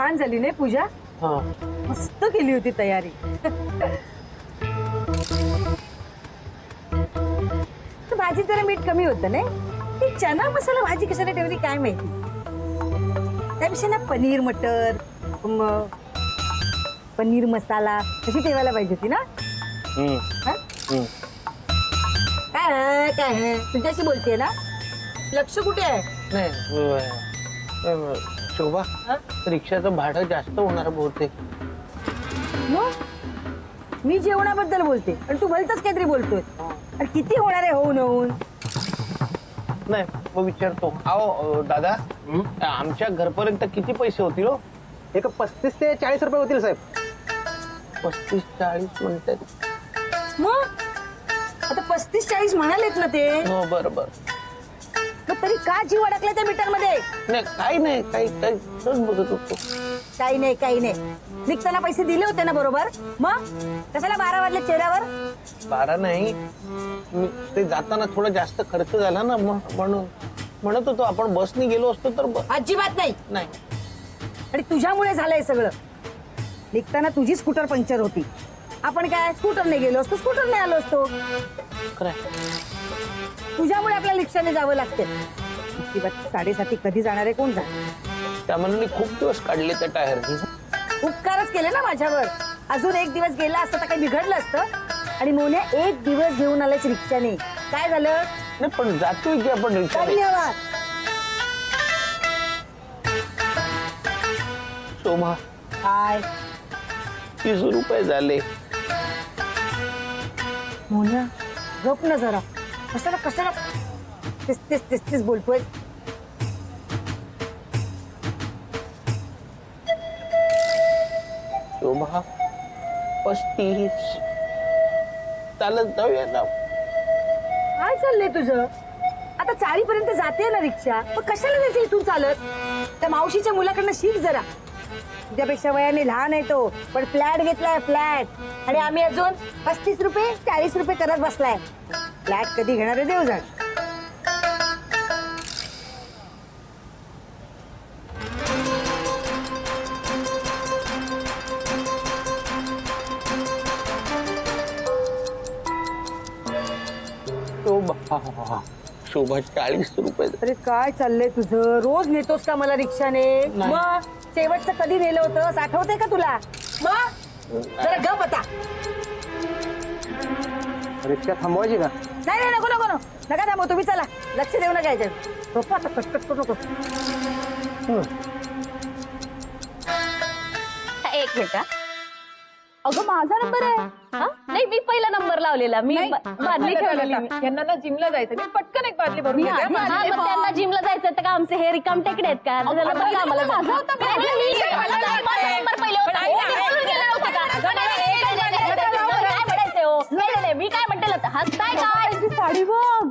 छान झाली नाही पूजा? मस्त केली होती तयारी. भाजी जरा मीठ कमी होतं नाही. ती चना मसाला भाजी कशाला ठेवली काय माहिती. त्यापेक्षा ना पनीर मटर पनीर मसाला कशी ठेवायला पाहिजे होती ना. काय तुझ्याशी बोलते ना. लक्ष कुठे आहे? नाही शोभा, रिक्षाचं भाडं जास्त होणार बहुतेक. मी जेवणाबद्दल बोलते आणि तू भलतच काहीतरी बोलतोय. आणि किती होणार आहे होऊन होऊन. नाही मग विचारतो. अहो दादा, आमच्या घरपर्यंत किती पैसे होतील? हो, एक 35 ते 40 रुपये होतील साहेब. 35-40 म्हणतात. मग आता 35-40 म्हणालेत ना ते. हो बरोबर. मग तरी का जीव अडकला त्या मीटर मध्ये? नाही काही नाही, काही सहज बघत होतो. काही नाही निघताना पैसे दिले होते ना बरोबर. मग कशाला 12 वाजले चेहऱ्यावर? 12 नाही, ते जाताना थोडा जास्त खर्च झाला ना, म्हणून म्हणत होतो आपण बसनी गेलो असतो तर. अजिबात नाही. आणि तुझ्यामुळे झालंय सगळं. निघताना तुझी स्कूटर पंक्चर होती. आपण काय स्कूटरने गेलो असतो, स्कूटरने आलो असतो. तुझ्यामुळे आपल्याला रिक्षाने जावं लागते. 7:30 कधी जाणार आहे कोण जाणार? त्या मनाने खूप दिवस काढले त्या टायरनी. उपकारच केले ना माझ्यावर. अजून एक दिवस गेला असता तर काही बिघडलं असतं. आणि मोन्या एक दिवस घेऊन आलायच रिक्षाने. काय झालं? नाही पण जातोय की आपण रिक्षाने. धन्यवाद. शोभा, काय 30 रुपये झाले. मोन्या गप ना जरा. कशाला तेच बोलतोय. शोभा 35 चालत जाऊया ना. काय चाललंय तुझं? आता 4 पर्यंत जाते ना रिक्षा. मग कशाला जायचं इथून चालत? त्या मावशीच्या मुलाकडनं शिक जरा. तुझ्यापेक्षा वयाने लहान आहे तो, पण फ्लॅट घेतलाय फ्लॅट. आणि आम्ही अजून 35 रुपये 40 रुपये करत बसलाय. फ्लॅट कधी घेणार आहे देव जाण. शोभा 40 रुपये. अरे काय चाललंय तुझं? रोज नेतोस का मला रिक्षाने? मग शेवटचं कधी नेलं होतं आठवतंय का तुला? मग जरा गप आता. रिक्षा थांबवायची का? नाही नको नका थांबव. तुम्ही चला. लक्ष देऊ नका याच्यात. पप्पा आता कटकट करू नकोस. एक मिनिट. अगं माझा नंबर आहे. नाही मी पहिला नंबर लावलेला. मी बादली ठेवलेली. यांना ना जिमला जायचं. मी पटकन एक बादली भरून घेते. मग त्यांना जिमला जायचं तर का आमचे हे रिकाम टेकडे आहेत का? आम्हाला माझा होता मी काय म्हणते हसताय काय? साडी बघ.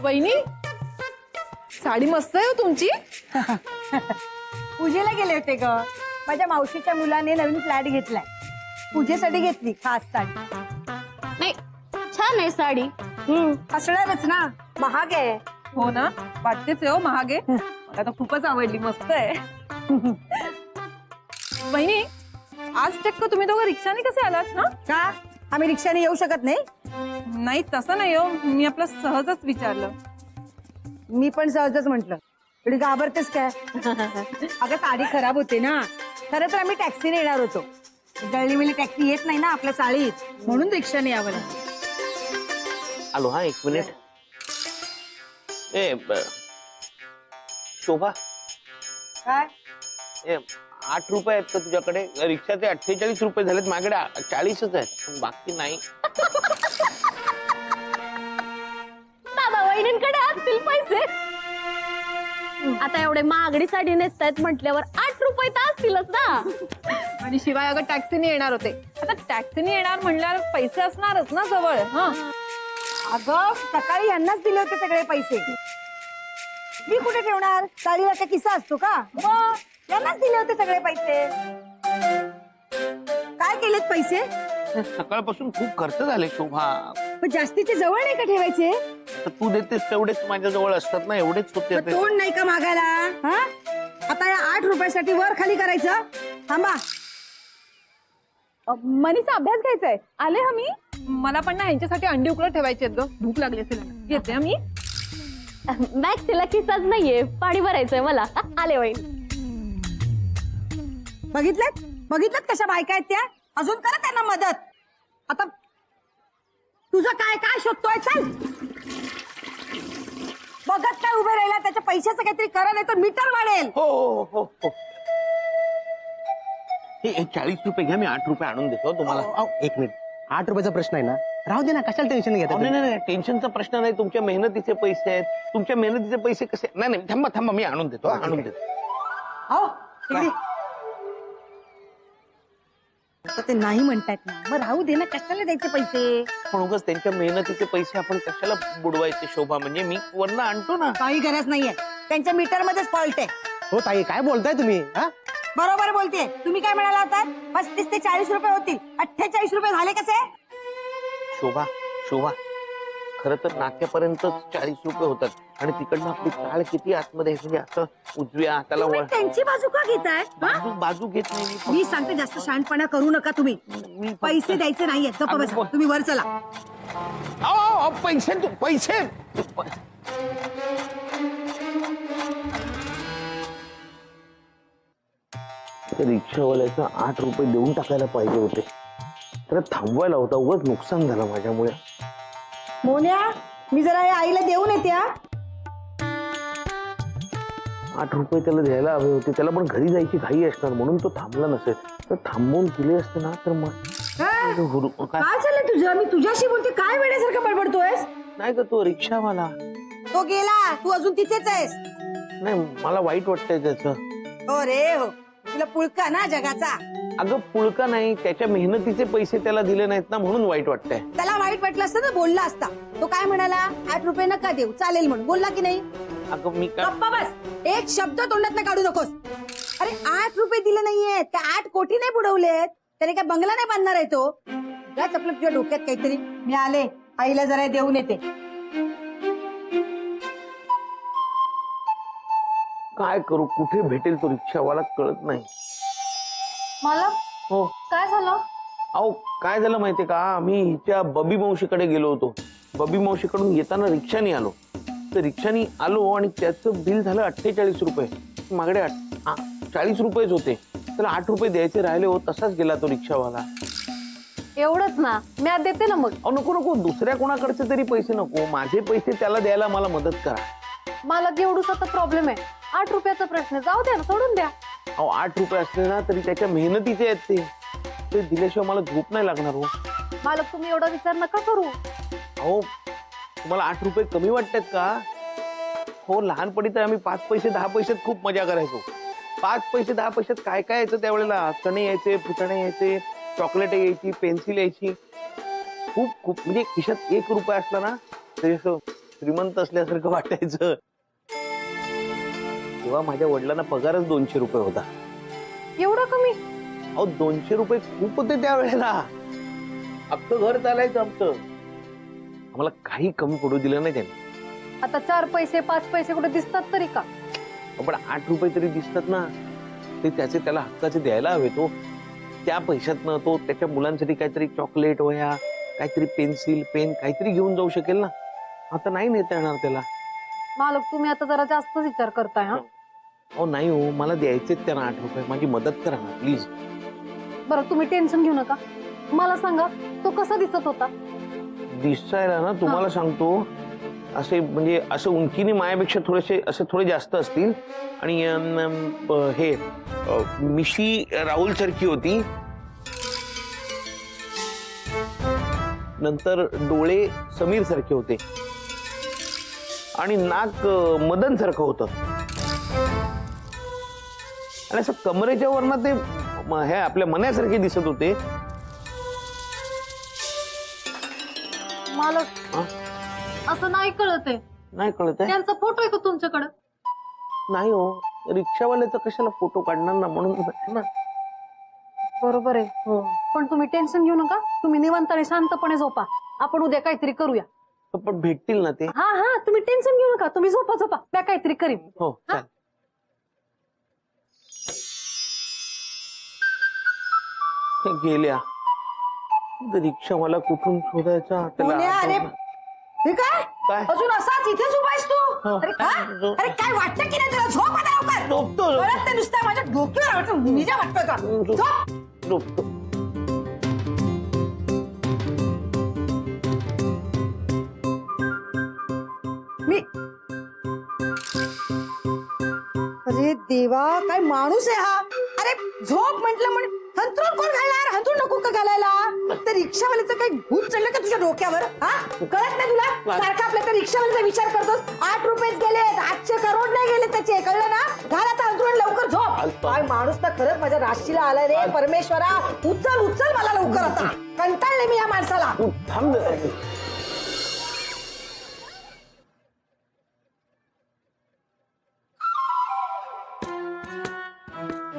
वहिनी साडी मस्त आहे हो तुमची. पूजेला गेले होते ग. माझ्या मावशीच्या मुलाने नवीन फ्लॅट घेतलाय. पूजेसाठी घेतली खास साडी. नाही छान आहे साडी. असणारच ना. महाग आहे. हो ना, वाटतेच आहे हो महाग आहे. मला तर खूपच आवडली. मस्त आहे. वहिनी आज चक्क तुम्ही दोघं रिक्षाने कसे आलात? ना का आम्ही रिक्षाने येऊ शकत नाही? नाही तसं नाही हो, मी आपलं सहजच विचारलं. मी पण सहजच म्हंटल. एवढी घाबरतेस काय? अगं साडी खराब होते ना. खरं तर आम्ही टॅक्सीने येणार होतो. दळली टॅक्सी येत नाही ना आपल्या साडीत, म्हणून रिक्षाने यावं लागलं. आलो. हा 1 मिनिट. शोभा, काय 8 रुपये आहेत का तुझ्याकडे? रिक्षाचे 48 रुपये झालेत. माझ्याकडे 40च आहेत, बाकी नाही. दादा वहिनींकडे असतील पैसे. आता एवढे महागडी साडी नेसतायत म्हटल्यावर 8 रुपये तर असतीलच ना. आणि शिवाय अगं टॅक्सीने येणार होते. आता टॅक्सीने येणार म्हणल्यावर पैसे असणारच ना जवळ. अगं सकाळी यांनाच दिले होते सगळे पैसे. मी कुठे ठेवणार? साडीला काय किस्सा असतो का? यांनाच दिले होते सगळे पैसे. काय केलेत पैसे? सकाळपासून खूप खर्च झाले शोभा. पण जास्तीचे जवळ नाही का ठेवायचे? तर तू देतेस तेवढेच माझ्या जवळ असतात ना, एवढेच होते मग ते. तोंड नाही का मागायला? हा, आता या 8 रुपयासाठी वर खाली करायचं? थांबा. मनीचा अभ्यास घ्यायचा आहे. आले हा मी. मला पण ना यांच्यासाठी अंडी उकडत ठेवायचे आहेत ग. भूक लागली असेल यांना. येते हा मी. मॅक्सीला किस्साच नाहीये, पाणी भरायचंय मला. आले वहिनी. बघितलं कशा बायका आहेत त्या? अजून करा त्यांना मदत. आता तुझं काय काय शोधतोय? चल बघत काय उभे राहिला? त्याच्या पैशाचं काहीतरी करा, नाही तर मीटर वाढेल. हो हो हो हो. हे 40 रुपये घ्या, मी 8 रुपये आणून देतो तुम्हाला. एक मिनिट, 8 रुपयाचा प्रश्न आहे ना, राहू दे ना, कशाला टेन्शन घेता नाही तुम्ही? नाही नाही, टेन्शनचा प्रश्न नाही. तुमच्या मेहनतीचे पैसे आहेत. तुमच्या मेहनतीचे पैसे कसे? नाही नाही, थांबा थांबा, मी आणून देतो, आणून देतो. हो तिकडे. आता ते नाही म्हणतायत ना, मग राहू दे ना, कशाला द्यायचे पैसे? पण उगाच त्यांच्या मेहनतीचे पैसे आपण कशाला बुडवायचे शोभा? म्हणजे मी वरनं आणतो ना. काही गरज नाहीये, त्यांच्या मीटर मध्येच फॉल्ट आहे. हो ताई, काय बोलताय तुम्ही? हा, बरोबर बोलते. तुम्ही काय म्हणाला होता? 35 ते 40 रुपये होतील. 48 रुपये झाले कसे? शोभा शोभा, खरं तर नाक्यापर्यंत 40 रुपये होतात आणि तिकडनं आपली चाळ किती आतमध्ये आहे, म्हणजे असं उजव्या हाताला तुम्ही वर. त्यांची बाजू का घेताय? बाजू घेत नाही मी. मी सांगते, जास्त शहाणपणा करू नका तुम्ही. मी फक्त- पैसे द्यायचे नाहीये. गप्प अगं बसा. बोल. तुम्ही वर चला. अहो, पैसे पैसे. रिक्षावाल्याचं 8 रुपये देऊन टाकायला पाहिजे होते, तर थांबवायला होता. उगाच नुकसान झालं माझ्यामुळे. मोन्या, मी जरा या आईला देऊन येते. 8 रुपये त्याला द्यायला हवे होते. त्याला पण घरी जायची घाई असणार म्हणून तो थांबला नसेल. तर थांबवून दिले असते ना, तर मग काय काय चाललंय तुझं? मी तुझ्याशी बोलते, काय वेळेसारखं बडबडतोयस? नाही का तो रिक्षावाला. तो गेला, तू अजून तिथेच आहेस. नाही, मला वाईट वाटतंय त्याचं. हो रे हो, तुला पुळका ना जगाचा. अगं पुळका नाही, त्याच्या मेहनतीचे पैसे त्याला दिले नाहीत ना, म्हणून वाईट वाटतंय. त्याला वाईट वाटलं असतं ना, बोलला असता. तो काय म्हणाला? 8 रुपये नका देऊ, चालेल म्हणून बोलला की नाही? अगं मी काय, गप्पा बस. एक शब्द तोंडात काढू नकोस. अरे 8 रुपये दिले नाहीयेत, त्या 8 कोटी नाही बुडवलेत. त्याने काय बंगला नाही बांधणार आहे तो? उगाच आपलं तुझ्या डोक्यात काहीतरी. मी आले, आईला जरा देऊन येते. काय करू? कुठे भेटेल तो रिक्षावाला कळत नाही. मला हो, काय झालं? अहो काय झालं माहितीये का, आम्ही हिच्या बबी मावशीकडे गेलो होतो. बबी मावशीकडून येताना रिक्षानी आलो. तर रिक्षानी आलो आणि त्याचं बिल झालं 48 रुपये. मागडे 40 रुपयेच होते. त्याला 8 रुपये द्यायचे राहिले हो. तसाच गेला तो रिक्षावाला. एवढंच ना, मी आज देते ना मग. अहो नको नको, दुसऱ्या कोणाकडचे तरी पैसे नको. माझे पैसे त्याला द्यायला मला मदत करा. मला जेवढूच आता प्रॉब्लेम आहे. 8 रुपयाचा प्रश्न, जाऊ द्या ना, सोडून द्या. अहो 8 रुपये असले ना तरी त्याच्या मेहनतीचे आहेत ते दिल्याशिवाय मला झोप नाही लागणार हो. मालक, तुम्ही एवढा विचार नका करू. अहो तुम्हाला 8 रुपये कमी वाटतात का? हो, लहानपणी तर आम्ही 5 पैसे 10 पैशात खूप मजा करायचो. 5 पैसे 10 पैशात काय काय यायचं त्यावेळेला? चणे यायचे, फुटाणे यायचे, चॉकलेट यायची, पेन्सिल यायची. खूप खूप म्हणजे खिशात 1 रुपया असला ना तरी असं श्रीमंत असल्यासारखं वाटायचं. तेव्हा माझ्या वडिलांना पगारच 200 रुपये होता. एवढं कमी? अहो 200 रुपये खूप होते त्यावेळेला. अख्खं घर चालायचं आमचं. आम्हाला काही कमी पडू दिलं नाही त्यांनी. आता 4 पैसे 5 पैसे कुठे दिसतात तरी का? पण 8 रुपये तरी दिसतात ना. ते त्याचे त्याला हक्काचे द्यायला हवे. तो त्या पैशातनं तो त्याच्या मुलांसाठी काहीतरी चॉकलेट, वह्या, काहीतरी पेन्सिल, पेन काहीतरी घेऊन जाऊ शकेल ना. आता नाही नेता येणार त्याला. मालक, तुम्ही आता जरा जास्तच विचार करताय. हा, अहो नाही हो, मला द्यायचेच त्यांना 8 रुपये. माझी मदत करा ना प्लीज. बरं तुम्ही टेन्शन घेऊ नका. मला सांगा, तो कसा दिसत होता? दिसायला ना तुम्हाला सांगतो, असे म्हणजे असं उंचीने मायापेक्षा थोडेसे असे थोडे जास्त असतील. आणि हे मिशी राहुल सारखी होती. नंतर डोळे समीर सारखे होते आणि नाक मदन सारखं होतं. आणि असं कमरेच्या वरनं ते हे आपल्या मण्यासारखे दिसत होते. मालक, हा? असं नाही कळत आहे. नाही कळत आहे? त्यांचा फोटो आहे का तुमच्याकडे? नाही हो, रिक्षावाल्याचा कशाला फोटो काढणार ना, म्हणून ना. बरोबर आहे. पण तुम्ही टेन्शन घेऊ नका. तुम्ही निवांत आणि शांतपणे झोपा. आपण उद्या काहीतरी करूया. पण भेटतील ना ते? हा हा तुम्ही टेन्शन घेऊ नका, तुम्ही झोपा झोपा, मी काहीतरी करीन. हो चाल. ते गेल्या रिक्षावाला कुठून शोधायचा पुण्या, अरे हे काय काय? अजून असाच इथेच उभायस तू? हो. अरे अरे काय वाटतं की नाही तुला? झोप आता लवकर. झोपतो. परत ते नुसतं माझ्या डोक्यावर वाटतं, मुलीच्या वाटतं का? झोप. झोपतो. मी अरे देवा, काय माणूस आहे हा. अरे झोप म्हटलं म्हण हंतरून कोण घालणार? हंतरून नको का घालायला? त्या रिक्षावाल्याचं काही भूत चढलं का तुझ्या डोक्यावर? हा कळत नाही तुला? सारखा आपल्या त्या रिक्षावाल्याचा विचार करतोस. 8 रुपयेच गेले, 800 करोड नाही गेले त्याचे, कळलं ना? घाल आता हंतरून, लवकर झोप. काय माणूस तर खरंच माझ्या राशीला आलाय रे. परमेश्वरा, उचल उचल मला लवकर आता. कंटाळले मी या माणसाला. थांब जरा.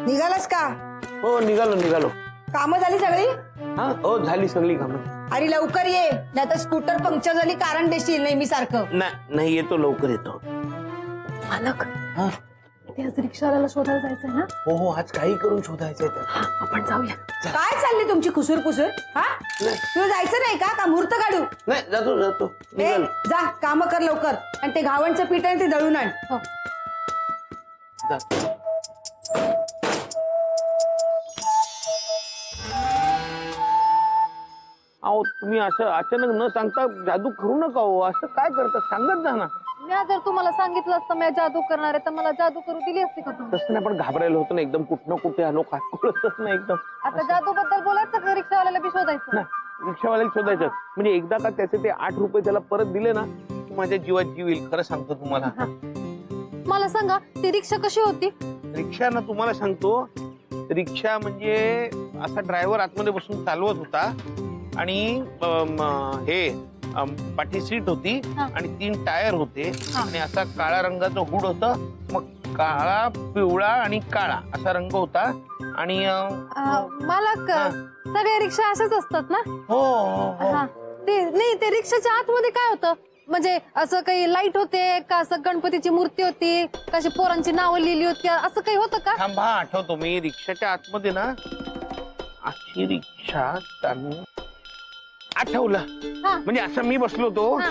निघालास का? हो निघालो. कामं झाली सगळी? हा हो झाली सगळी कामं. अरे लवकर ये, नाही तर स्कूटर पंक्चर झाली कारण देशील नेहमी सारखं. नाही येतो, लवकर येतो. मालक, हा ते आज रिक्षावाल्याला शोधायला जायचंय ना? हो आज काही करून शोधायचंय तर. हा, आपण जाऊया. काय चालली तुमची खुसूर पुसूर? हा तुला जायचं नाही का? मुहूर्त काढू? नाही जातो ए निघालो. जा, काम कर लवकर. आणि ते घावणचं पीठ आहे ते दळून आण. हो. जातो. अहो तुम्ही असं अचानक न सांगता जादू करू नका हो. असं काय करता? सांगत जा ना. मी जर तुम्हाला सांगितलं असतं मी जादू करणार आहे तर मला जादू करू दिली असती का तुम्ही? तसं नाही, पण घाबरायला होतं ना एकदम. कुठं कुठे आलो काय कळतच नाही एकदम. आता जादू बद्दल बोलायचं का रिक्षावाल्याला बी शोधायचं? ना रिक्षावाल्याला शोधायचं म्हणजे एकदा का त्याचे ते 8 रुपये त्याला परत दिले ना की माझ्या जीवात जीव येईल. खरं सांगतो तुम्हाला. मला सांगा ती रिक्षा कशी होती? रिक्षा ना तुम्हाला सांगतो, रिक्षा म्हणजे असा ड्रायव्हर आतमध्ये बसून चालवत होता आणि पाठी सीट होती हा. आणि 3 टायर होते हा. आणि असा काळा रंगाचं हुड होतं. मग काळा, पिवळा आणि काळा असा रंग होता. आणि मालक, हा. सगळ्या रिक्षा अशाच असतात ना? हो हा. नाही ते रिक्षाच्या आतमध्ये काय होतं? म्हणजे असं काही लाईट होते का? असं गणपतीची मूर्ती होती? कशी पोरांची नावं लिहिली होती? असं काही होतं का? थांबा, आठवतो मी. रिक्षाच्या आतमध्ये ना अशी रिक्षा चालू आठवलं. हा. म्हणजे असं मी बसलो होतो, हा.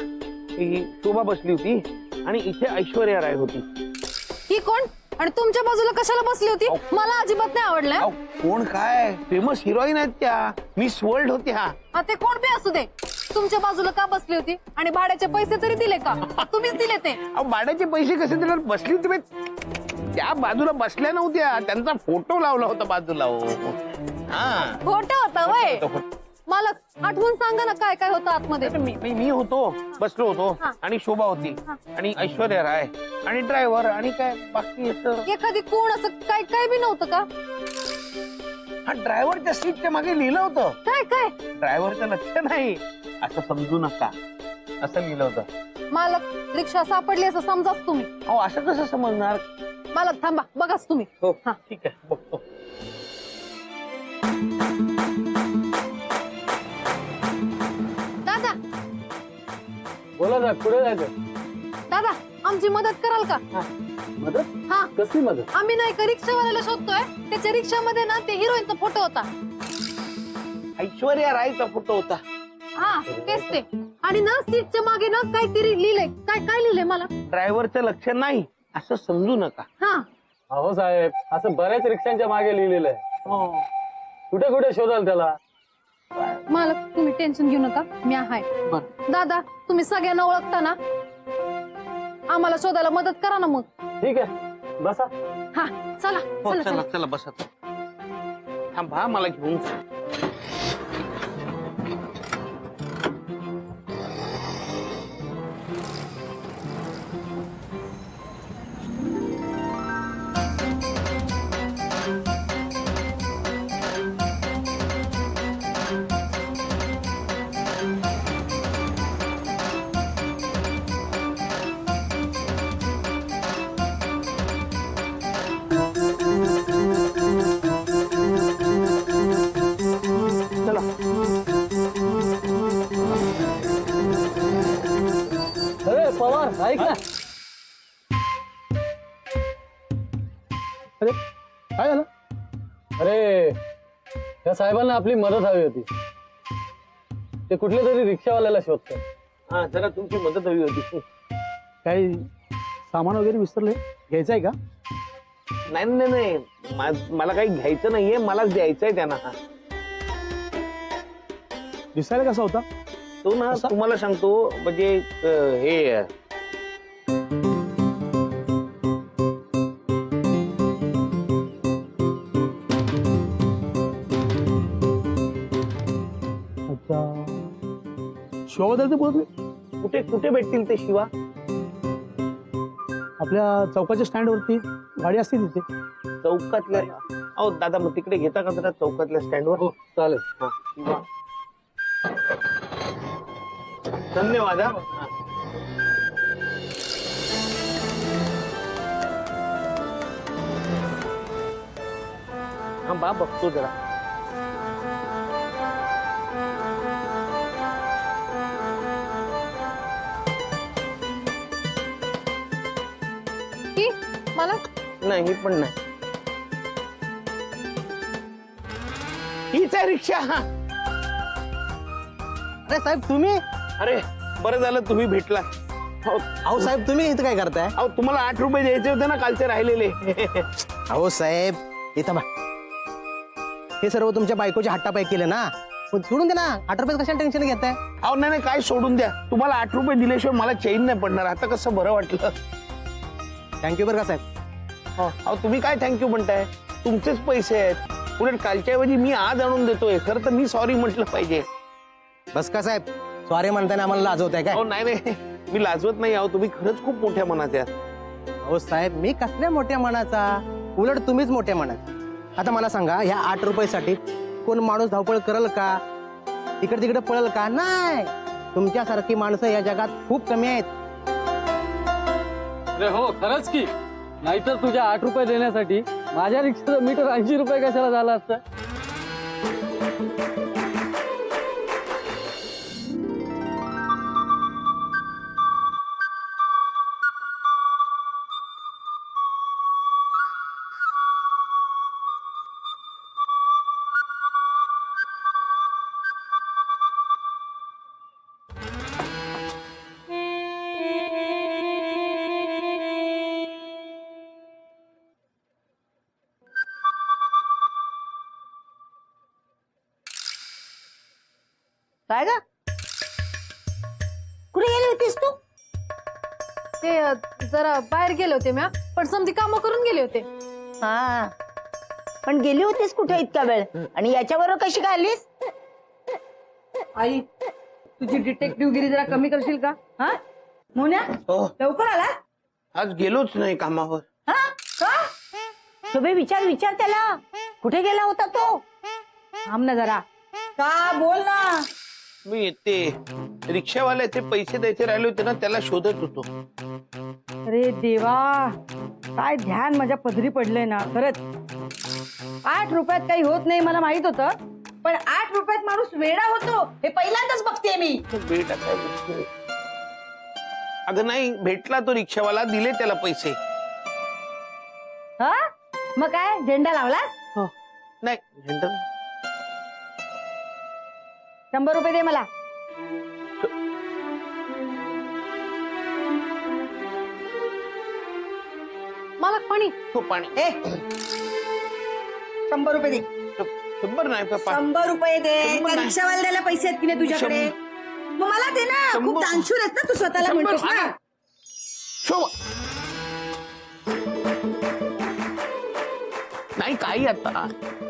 ही शोभा बसली होती आणि इथे ऐश्वर्या राय होती. ही कोण? आणि तुमच्या बाजूला कशाला बसली होती? मला अजिबात नाही आवडलं. अहो, कोण काय फेमस हिरोईन आहेत त्या, मिस वर्ल्ड होत्या. हा, ते कोण बी असू दे, तुमच्या बाजूला का बसली होती? आणि भाड्याचे पैसे तरी दिले का? तुम्हीच दिले ते. अहो भाड्याचे पैसे कसे देणार? बसली होती त्या बाजूला, बसल्या नव्हत्या. त्यांचा फोटो लावला होता बाजूला. हा खोटं होतं वय. मालक आठवून सांगा ना काय काय होतं आतमध्ये? मी होतो, बसलो होतो. हा. आणि शोभा होती. हा. आणि ऐश्वर्या राय आणि ड्रायव्हर आणि काय बाकी एखादी कोण असं काय काय बी नव्हतं का? हा ड्रायव्हरच्या सीटच्या मागे लिहिलं होतं. काय काय? ड्रायव्हरचं लक्ष नाही असं समजू नका, असं लिहिलं होतं. मालक, रिक्षा सापडली असं समजाच तुम्ही. अहो असं कसं समजणार? मालक थांबा, बघाच तुम्ही. हो हा. ठीक आहे, बघतो. दादा बोला ना, कुठे जायचं? दादा, आमची मदत कराल का? मदत? हा, कसली मदत? आम्ही ना एका रिक्षावाल्याला शोधतोय. त्याच्या रिक्षामध्ये ना ते हिरोईनचा फोटो होता. ऐश्वर्या रायचा फोटो होता. हा तेच ते. आणि ना सीटच्या मागे ना काहीतरी लिहिलंय. काय काय लिहिलंय मला? ड्रायव्हरचं लक्ष नाही असं समजू नका. हा, अहो साहेब, असं बऱ्याच रिक्षांच्या मागे लिहिलेलं आहे. कुठे कुठे शोधाल त्याला? मालक तुम्ही टेन्शन घेऊ नका, मी आहे. बरं. दादा, तुम्ही सगळ्यांना ओळखता ना? आम्हाला शोधायला मदत करा ना मग. ठीक आहे, बसा. हा चला हो चला चला चला. चला बसा. थांबा मला घेऊन जा. अरे काय झालं? अरे या साहेबांना आपली मदत हवी होती. ते कुठल्या तरी रिक्षावाल्याला शोधतात. हा जरा तुमची मदत हवी होती. काही सामान वगैरे विसरले, घ्यायचं आहे का? नाही नाही नाही, मला काही घ्यायचं नाहीये, मलाच द्यायचंय त्यांना. दिसायला कसा होता? तो ना तुम्हाला सांगतो म्हणजे हे अच्छा, शिवाबद्दल बोलत. कुठे कुठे भेटतील ते शिवा? आपल्या चौकाच्या स्टँड वरती गाडी असते तिथे. चौकातल्या? अहो दादा मग तिकडे घेता का जरा चौकातल्या स्टँडवर? हो चालेल. हा. धन्यवाद. हा. हा बा बघतो जरा. की मला नाही ही पण नाही. हीच आहे रिक्षा. हा अरे साहेब तुम्ही? अरे बरं झालं तुम्ही भेटला. हो, अहो साहेब तुम्ही इथं काय करताय? अहो तुम्हाला 8 रुपये द्यायचे होते ना कालचे राहिलेले. अहो साहेब इथं बा, हे सर्व तुमच्या बायकोच्या हट्टापाय केलं ना, पण सोडून दे ना. 8 रुपये कशाला टेन्शन घेताय? अहो नाही नाही काय सोडून द्या. तुम्हाला 8 रुपये दिल्याशिवाय मला चैन नाही पडणार. आता कसं बरं वाटलं. थँक्यू बरं का साहेब. अहो तुम्ही काय थँक्यू म्हणताय? तुमचेच पैसे आहेत. उलट कालच्या ऐवजी मी आज आणून देतोय. खरं तर मी सॉरी म्हटलं पाहिजे. बस का साहेब, सॉरी म्हणताना आम्हाला लाजवताय काय? अहो नाही नाही मी लाजवत नाही. अहो तुम्ही खरंच खूप मोठ्या मनाचे आहात. अहो साहेब मी कसल्या मोठ्या मनाचा, उलट तुम्हीच मोठ्या मनात. आता मला सांगा, ह्या 8 रुपयासाठी कोण माणूस धावपळ करल का? इकडे तिकडे पळल का? नाही. तुमच्यासारखी माणसं या जगात खूप कमी आहेत. अरे हो खरंच की, नाहीतर तुझ्या 8 रुपये देण्यासाठी माझ्या रिक्षाचं मीटर 80 रुपये कशाला झालं असतं? काय ग? कुठे गेली होतीस तू? ते जरा बाहेर गेले होते म्या, पण समधी कामं करून गेले होते. हा पण गेली होतीस कुठे इतका वेळ? आणि याच्याबरोबर कशी काय आलीस? आई तुझी डिटेक्टिव्हगिरी जरा कमी करशील का? हा मोन्या हो लवकर आला? आज गेलोच नाही कामावर. हा का? शुभे विचार विचार त्याला, कुठे गेला होता तो? थांब ना जरा. का बोल ना. मी ते रिक्षावाल्याचे पैसे द्यायचे राहिले होते ना, त्याला शोधत होतो. अरे देवा, काय ध्यान माझ्या पदरी पडलंय ना. खरंच 8 रुपयात काही होत नाही मला माहित होतं, पण 8 रुपयात माणूस वेडा होतो हे पहिल्यांदाच बघते मी. भेट आता भेटतोय. अगं नाही भेटला तो रिक्षावाला, दिले त्याला पैसे. हा मग काय झेंडा लावलास? नाही झेंडा नाही. 100 रुपये दे मला. मला पाणी. तो पाणी. ए 100 रुपये दे. 100 नाही पप्पा. 100 रुपये दे. 100 त्या नाही. रिक्षावाला द्यायला पैसे आहेत की नाही तुझ्याकडे? मग मला दे ना. 100. खूप दानशूर आहेस ना तू, स्वतःला 100 म्हणतोस ना. शोभा नाही काही आता.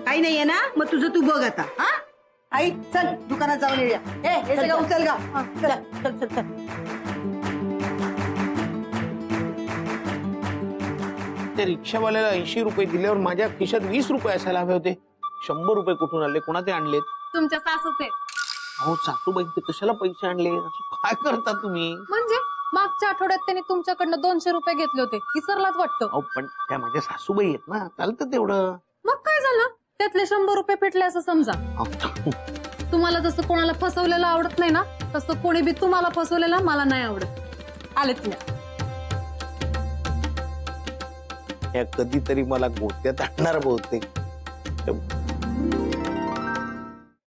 काही नाहीये ना, मग तुझं तू बघ आता. हा आई चल दुकानात जाऊन येऊया. हे सगळं उचल गा. चला चल चल चल. त्या रिक्षावाल्याला 80 रुपये दिल्यावर माझ्या खिशात 20 रुपये असायला हवे होते. 100 रुपये कुठून आले? कोणाचे आणलेत? तुमच्या सासूचे. अहो सासूबाई ते कशाला पैसे आणले? असं काय करता तुम्ही? म्हणजे मागच्या आठवड्यात त्यांनी तुमच्याकडनं 200 रुपये घेतले होते, विसरलात वाटतं. अहो पण त्या माझ्या सासूबाई आहेत ना, चालतं तेवढं. मग काय झालं? त्यातले 100 रुपये पेटले असं समजा. अहो, तुम्हाला जसं कोणाला फसवलेलं आवडत नाही ना, तसं कोणी बी तुम्हाला फसवलेलं मला नाही आवडत. आलेच नाही. ह्या कधीतरी मला गोत्यात आणणार बहुतेक.